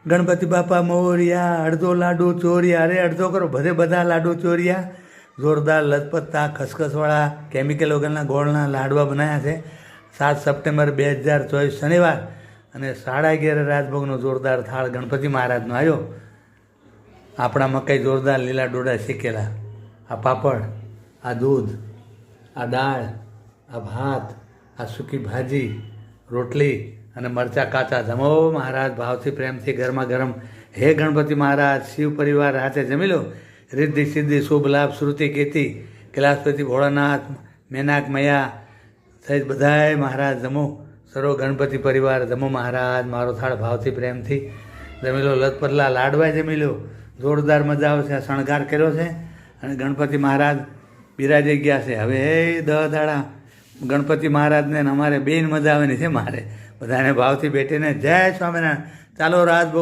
ગણપતિ બાપા મોરિયા, અડધો લાડુ ચોરિયા. અરે અડધો કરો, બધે બધા લાડુ ચોરિયા. જોરદાર લથપથતા ખસખસવાળા કેમિકલ વગરના ગોળના લાડવા બનાવ્યા છે. 7 સપ્ટેમ્બર 2024 શનિવાર અને 11:30 રાજભોગનો જોરદાર થાળ ગણપતિ મહારાજનો આવ્યો. આપણા મકાઈ જોરદાર લીલા ડોડા શેકેલા, આ પાપડ, આ દૂધ, આ દાળ, આ ભાત, આ સૂકી ભાજી, રોટલી અને મરચાં કાચા. જમો મહારાજ, ભાવથી પ્રેમથી ગરમા ગરમ. હે ગણપતિ મહારાજ, શિવ પરિવાર હાથે જમી લો. રિદ્ધિ સિદ્ધિ શુભ લાભ શ્રુતિ કીર્તિ કૈલાસપતિ ભોળાનાથ મેનાક મયા સહિત બધાએ મહારાજ જમો. સર્વ ગણપતિ પરિવાર જમો મહારાજ. મારો થાળ ભાવથી પ્રેમથી જમી લો. લથપથલા લાડવા જમી લો. જોરદાર મજા આવશે. શણગાર કર્યો છે અને ગણપતિ મહારાજ બિરાજી ગયા છે. હવે એ 10 દાડા ગણપતિ મહારાજને અમારે બેન મજા આવવાની છે. મારે બધાને ભાવથી બેઠીને જય સ્વામિનારાયણ. ચાલો રાત